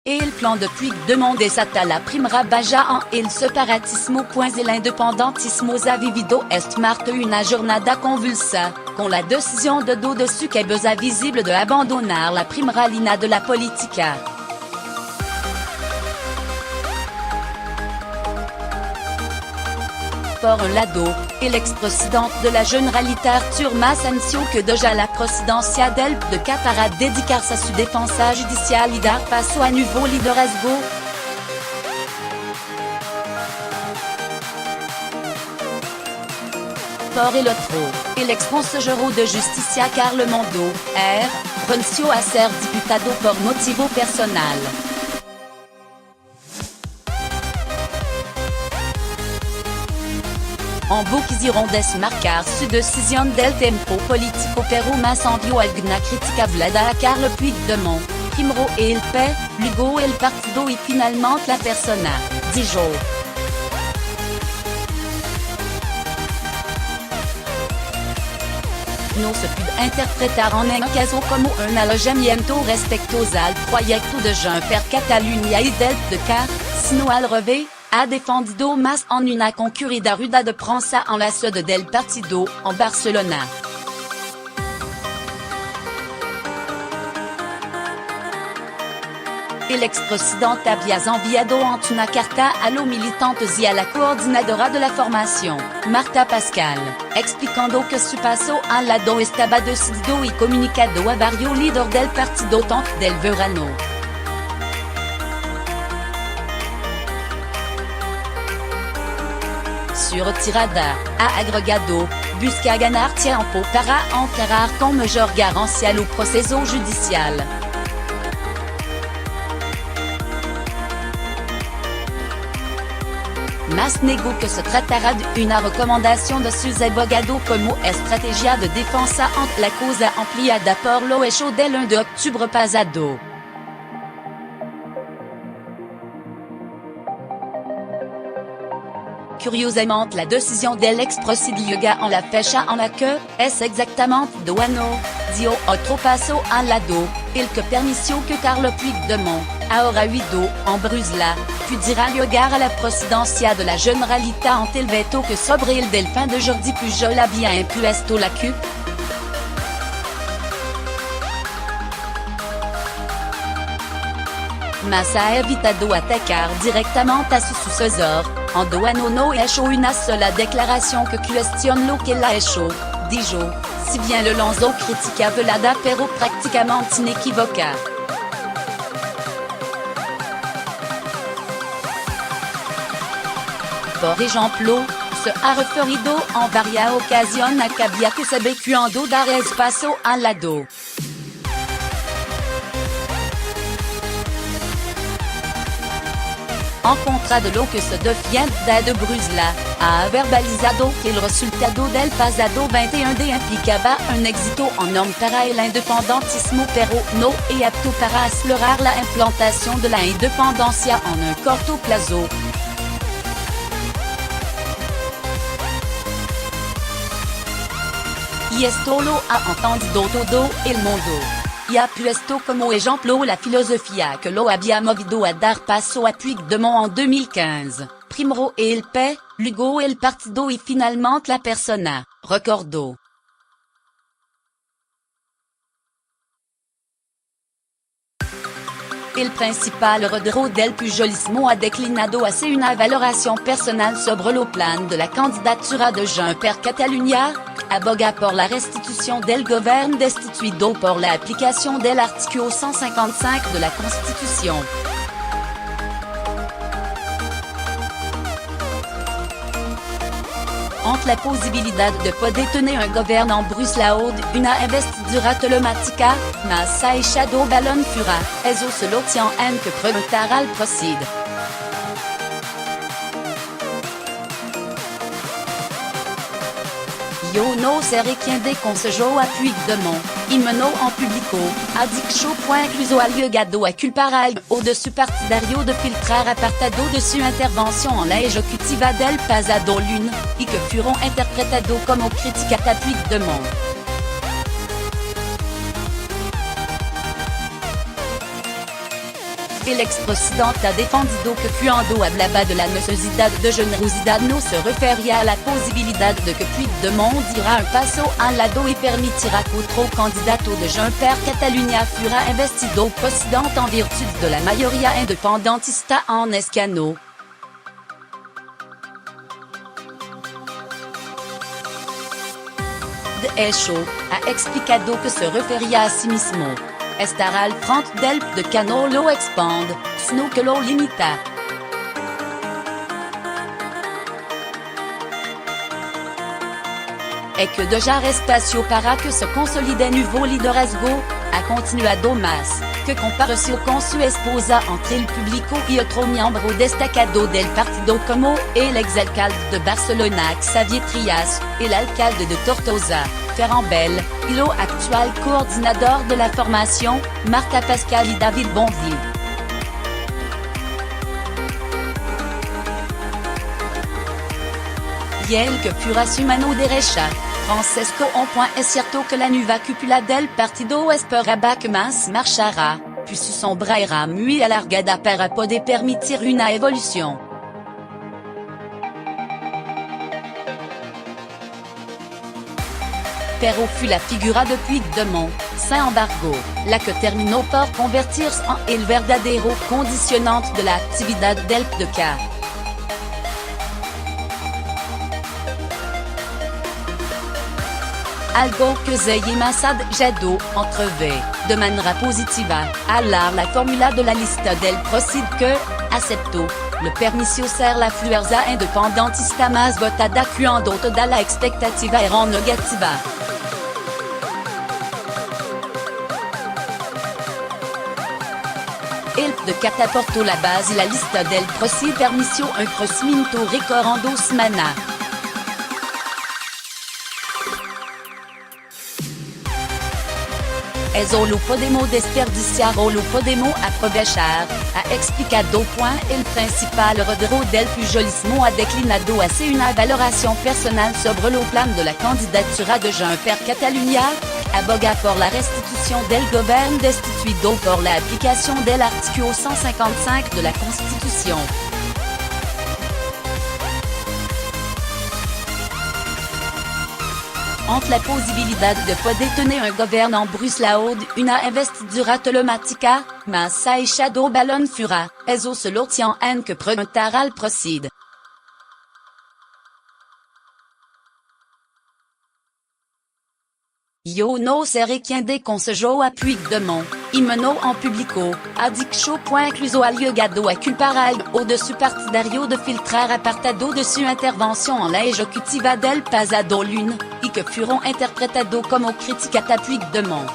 Et il plan depuis de monde esata la primera baja en el separatismo pues el independentismo ha vivido est marte una jornada convulsa, con la décision de dos dessus quebeza visible de abandonar la primera línea de la politica. Por un lado, el expresidente de la Generalitat Artur Mas anunció que deja la presidencia del PDK para dedicarse a su defensa judicial y dar paso a nuevo liderazgo. Por el otro, el exconsejero de Justicia Carlos Mondo, renunció a ser diputado por motivo personal. En quisieron desmarcar su decisión del tempo político pero Mas envió alguna crítica hablada a Carlos Puigdemont, primero el P, luego el partido y finalmente la persona, dijo. No se puede interpretar en un caso como un alojamiento respecto al proyecto de Junts per Catalunya y del PDK, sino al revés. Ha defendido Mas en una concurrida rueda de prensa en la sede del partido, en Barcelona. El expresidente había enviado una carta a los militantes y a la coordinadora de la formación, Marta Pascal, explicando que su paso al lado estaba decidido y comunicado a varios líderes del partido tanto del verano. Su retirada, ha agregado, busca ganar tiempo para encarar con mayor garancia el proceso judicial. Mas negó que se tratará de una recomendación de sus abogados como estrategia de defensa ante la causa ampliada por lo hecho del 1 de octubre pasado. Curiosamente la décision del expresidio en la fecha en la que es exactamente duano, dio otro paso al lado, el que permitió que Carlos Puigdemont, ahora huido en Bruselas, pudiera llegar a la presidencia de la Generalitat ante el veto que sobre el del fin de Jordi Pujol había impuesto la CUP. Mas ha evitado atacar directamente a su sucesor, en duano no hecho una sola declaración que cuestione lo que la hecho, dijo, si bien le lanzó crítica velada pero prácticamente inequívoca. Por ejemplo, se ha referido en varias ocasiones a que había que saber cuándo dar espacio al lado. En contra de lo que se defiende de Bruselas, ha verbalizado que el resultado del pasado 21 de implicaba un éxito enorme para el independentismo pero no es apto para acelerar la implantación de la independencia en un corto plazo. Y esto lo ha entendido todo el mundo. Y ha puesto como ejemplo la filosofía que lo había movido a dar paso a Puigdemont en 2015, primero el P, luego el partido y finalmente la persona, recordó. El principal heredero del pujolismo ha declinado hacer una valoración personal sobre lo plan de la candidatura de Junts per Catalunya, aboga por la restitución del gobierno destituido por la aplicación del artículo 155 de la Constitución. Entre la posibilidad de poder tener un gobierno en Bruselas o de una investidura telemática, Mas ha echado balón fuera, eso se lo tienen que preguntar al PROCID. Yo no seré quien dé consejo a Puigdemont, y menos en público, ha dicho incluso ha llegado a culpar o de su partidario de filtrar apartado de su intervención en la ejecutiva del pasado lunes, y que fueron interpretados como críticas a Puigdemont. El expresidente defendido que cuando hablaba de la necesidad de generosidad no se refería a la posibilidad de que Puigdemont diera un paso al lado y permitira qu'otro candidato de Junts per Catalunya fuera investido presidente en virtud de la mayoría independentista en escano. De hecho, ha explicado que se refería a sí mismo. Estará al frente del de que no lo expande, sino que lo limita. Et que dejar espacio para que se consolide nuevo liderazgo, ha continuado más, que comparación con su esposa entre el público y otro miembro destacado del partido como el exalcalde de Barcelona Xavier Trias, el alcalde de Tortosa, Ferran Bel, y lo actual coordinador de la formación, Marta Pascal y David Bonville. Y el que fuera su mano derecha, Francesco es cierto que la nueva cúpula del partido esperaba que más marchara, puis su sombra era muy alargada para poder permitir una evolución. Pero fut la figura de Puigdemont, sin embargo, la que terminó por convertirse en el verdadero condicionante de la actividad del PDK. Algo que Zeye Massad Jadot entrevé, de manera positiva, hablar la fórmula de la lista del PROCID que, aceptó, le permiso ser la fuerza independentista más votada cuando toda la expectativa era negativa. El PDK aportó la base y la lista del PROCID permitió un crecimiento récord en 2 semanas. Eso lo podemos desperdiciar o lo podemos aprovechar, ha explicado. El principal heredero del pujolismo ha declinado hace una valoración personal sobre lo plan de la candidatura de Junts per Catalunya, aboga por la restitución del gobierno destituido por la aplicación del artículo 155 de la Constitución. Entre la posibilidad de poder tener un gobierno en Bruselas una investidura telemática, mas ha echado balón fuera, eso se lo tienen que preguntar al PROCID. Yo no seré quien dé consejo a Puigdemont, y menos en público, ha dicho. Incluso ha llegado a culpar algo de su partidario de filtrar apartado de su intervención en la ejecutiva del pasado lunes, y que fueron interpretados como críticas a Puigdemont.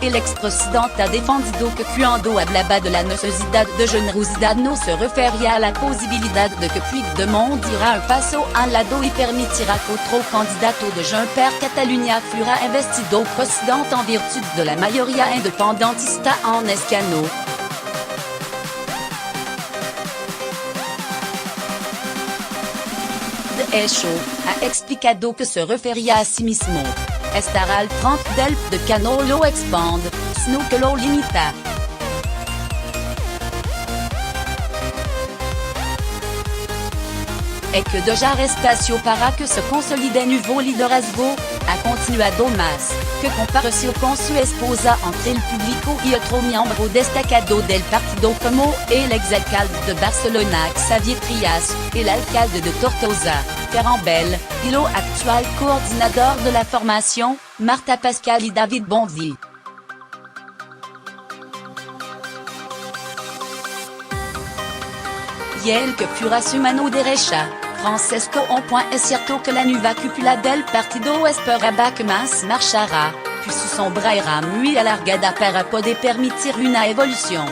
El expresidente ha defendido que cuando hablaba de la necesidad de generosidad no se refería a la posibilidad de que Puigdemont diera un paso al lado y permitira qu'otro candidato de Junts per Catalunya fuera investido presidente en virtud de la mayoría independentista en escano. De hecho, ha explicado que se refería a sí mismo. Estará al frente del de que no lo expande, sino que lo limita. Et que dejar espacio para que se consolide nuevo liderazgo, ha continuado más, que comparación con su esposa entre el público y otro miembro destacado del partido como el exalcalde de Barcelona Xavier Trias, el alcalde de Tortosa, Ferran Bel, y lo actual coordinador de la formación, Marta Pascal y David Bonville. Y el que fuera su mano derecha, Francesco es cierto que la nueva cúpula del partido esperaba que más marchara, puis su sombra era muy alargada para poder permitir una evolución.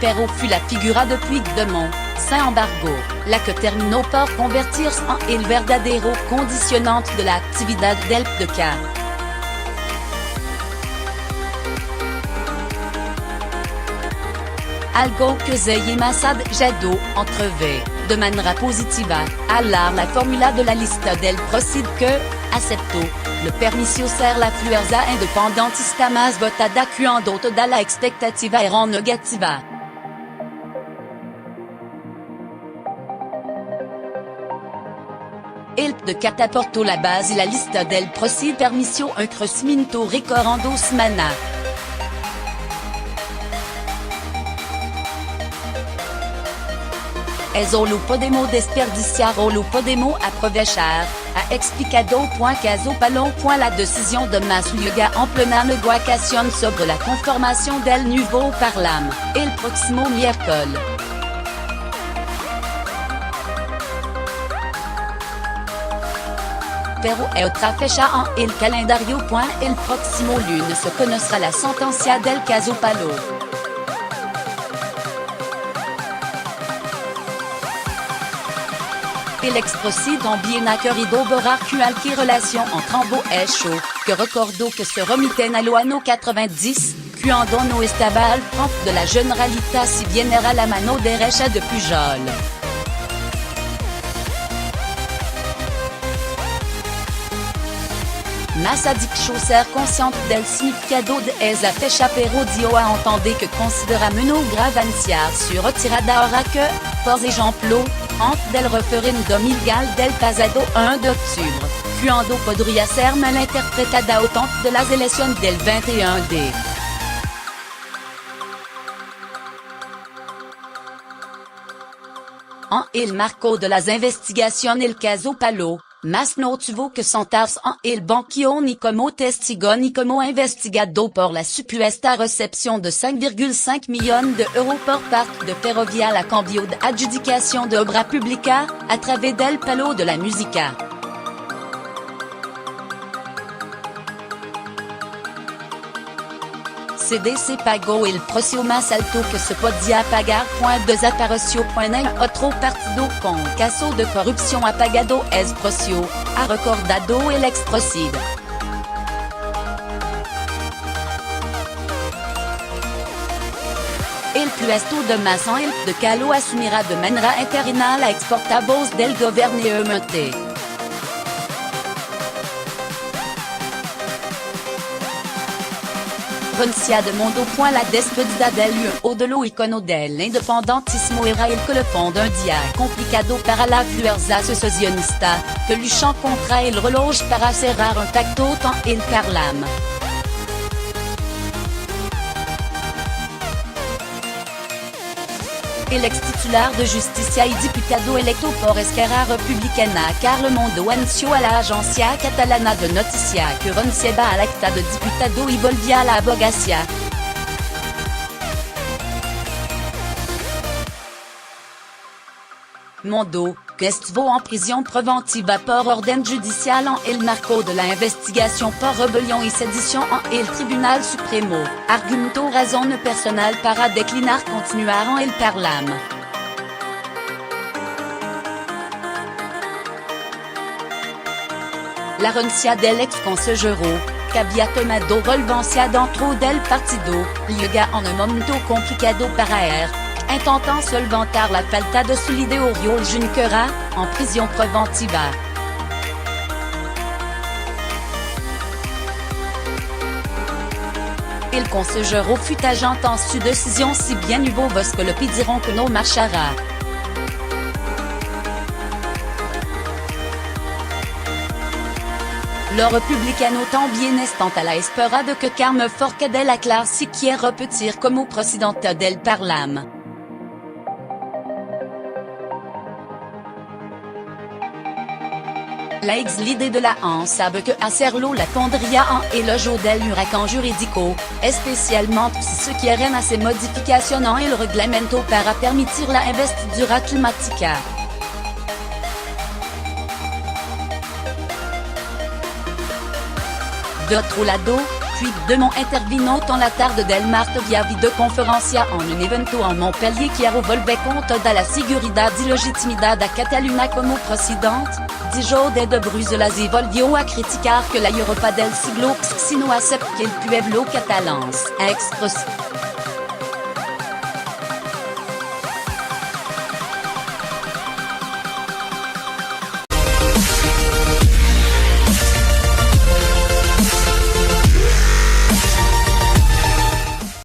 Pero fut la figura de Puigdemont, sin embargo, la que terminó por convertirse en el verdadero condicionante de la actividad del PDK. Algo que Zeye Massad Jadot entrevé, de manera positiva, hablar la fórmula de la lista del procede que, acepto, le permiso ser la fuerza independentista más votada cuando toda la expectativa era negativa. El de cataporto la base y la lista del procede permiso un crecimiento récord en 2 semanas. Eso lo podemos desperdiciar o lo podemos aprovechar, ha explicado Caso Palo. La décision de Mas llega en plena negociación sobre la conformación del nuevo Parlamento, el próximo miércoles. Pero otra fecha en el calendario. El próximo lunes se conocerá la sentencia del Caso Palo. El exprocede bien ha querido borrar cualquier relación entre ambos hechos, que recordó que se remiten a los años 90, cuando no estaba al frente de la Generalitat si bien era la mano derecha de Pujol. Mas ha dicho ser consciente del significado de esa fecha pero dio a entender que considera menos grave anunciar su retirada ahora que, por ejemplo, antes del referéndum ilegal del pasado 1 de octubre, cuando podría ser malinterpretada au temps de las elecciones del 21 de. En el marco de las investigaciones el Caso Palo, Mas no tuvo que sentarse en el banquillo ni como testigo ni como investigado por la supuesta recepción de 5,5 millones de euros por parte de Ferrovial a cambio de adjudicación de obra pública, a través del Palo de la Música. CDC pagó el precio más alto que se podía pagar. Desapareció. En otro partido con caso de corrupción ha pagado ese precio, ha recordado el exprocede. El puesto de Mas en el de Calo asumirá de manera interina la exportavoz del gobierno. Renuncia de Mundo. La despedida del uno de los iconos del independentismo era el colofón d'un día complicado para la fuerza secesionista, que luchan contra el reloj para cerrar un pacto en el Parlamento. El ex titular de Justicia y diputado electo por Esquerra Republicana Carlos Mondo anunció a la agencia catalana de noticias que renunciaba al acta de diputado y volvía a la abogacía. Mondo, que estuvo en prisión preventiva por orden judicial en el marco de la investigación por rebelión y sedición en el Tribunal Supremo, argumentó razones personales para declinar continuar en el Parlamento. La renuncia del ex consejero, que había tomado relevancia dentro del partido, llega en un momento complicado para él, intentant solventar la falta de solidaridad Junquera, en prisión preventiva. El consejero fut agent en su décision si bien hubo voces que le pidieron que no marchara. Los republicanos también están a la espera de que Carme Forcadell aclare si quiere repetir como presidente del Parlamento. La ex líder de la AN sabe que hacerlo la pondría en el ojo del huracán jurídico, especialmente si se quieren hacer modificaciones en el reglamento para permitir la investidura climática. De otro lado, Puigdemont intervino en la tarde del martes via videoconferencia en un evento en Montpellier que revolve contra de la seguridad y legitimidad a Cataluña como presidente, dijo desde Bruselas y volvió a criticar que la Europa del siglo si no acepta que el pueblo catalán exprese